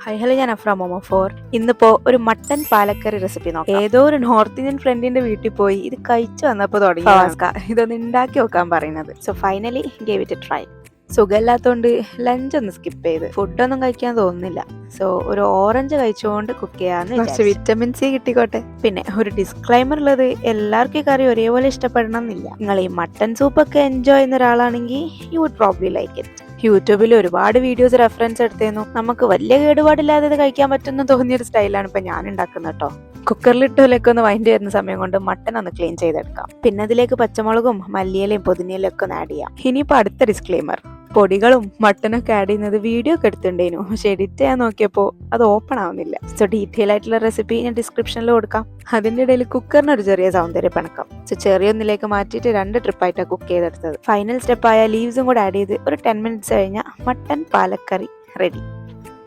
Hello, ഞാൻ AHPRA momo four. ഇന്നിപ്പോ ഒരു മട്ടൻ പാലക്കറി റെസിപ്പി നോക്കാം. ഏതോ ഒരു നോർത്ത് ഇന്ത്യൻ ഫ്രണ്ടിന്റെ വീട്ടിൽ പോയി ഇത് കഴിച്ചു വന്നപ്പോ തുടങ്ങി ഇതൊന്ന് ഉണ്ടാക്കി നോക്കാൻ പറയുന്നത്. So finally gave it a try. സുഖമില്ലാത്തോണ്ട് ലഞ്ച് ഒന്ന് സ്കിപ്പ് ചെയ്ത് ഫുഡൊന്നും കഴിക്കാൻ തോന്നുന്നില്ല. സോ ഒരു ഓറഞ്ച് കഴിച്ചുകൊണ്ട് കുക്ക് ചെയ്യാന്ന് വിറ്റമിൻ സി കിട്ടിക്കോട്ടെ. പിന്നെ ഒരു ഡിസ്ക്ലൈമർ ഉള്ളത്, എല്ലാവർക്കും കറി ഒരേപോലെ ഇഷ്ടപ്പെടണം എന്നില്ല. നിങ്ങൾ ഈ മട്ടൻ സൂപ്പൊക്കെ എൻജോയ് ചെയ്യുന്ന ഒരാളാണെങ്കിൽ you would probably like it. യൂട്യൂബിൽ ഒരുപാട് വീഡിയോസ് റെഫറൻസ് എടുത്തേന്നു. നമുക്ക് വലിയ കേടുപാടില്ലാതെ ഇത് കഴിക്കാൻ പറ്റുന്ന തോന്നിയൊരു സ്റ്റൈലാണ് ഇപ്പൊ ഞാൻ ഉണ്ടാക്കുന്നത് കേട്ടോ. കുക്കറിലിട്ടതിലേക്ക് ഒന്ന് വൈൻഡ് ചെയ്യുന്ന സമയം കൊണ്ട് മട്ടൻ ഒന്ന് ക്ലീൻ ചെയ്തെടുക്കാം. പിന്നെ അതിലേക്ക് പച്ചമുളകും മല്ലിയിലയും പുതിനയിലും ഒക്കെ ഒന്ന് ആഡ് ചെയ്യാം. ഇനിയിപ്പോ അടുത്ത ഡിസ്ക്ലെയിമർ, പൊടികളും മട്ടനൊക്കെ ആഡ് ചെയ്യുന്നത് വീഡിയോ ഒക്കെ എടുത്തിട്ടുണ്ടേനു, പക്ഷെ എഡിറ്റ് ചെയ്യാൻ നോക്കിയപ്പോൾ അത് ഓപ്പൺ ആവുന്നില്ല. സോ ഡീറ്റെയിൽ ആയിട്ടുള്ള റെസിപ്പി ഞാൻ ഡിസ്ക്രിപ്ഷനിൽ കൊടുക്കാം. അതിന്റെ ഇടയിൽ കുക്കറിന് ഒരു ചെറിയ സൗന്ദര്യ പിണക്കം. സോ ചെറിയ ഒന്നിലേക്ക് മാറ്റിയിട്ട് 2 ട്രിപ്പായിട്ടാണ് കുക്ക് ചെയ്തെടുത്തത്. ഫൈനൽ സ്റ്റെപ്പായ ലീവ്സും കൂടെ ആഡ് ചെയ്ത് ഒരു 10 മിനിറ്റ്സ് കഴിഞ്ഞാൽ മട്ടൻ പാലക്കറി റെഡി.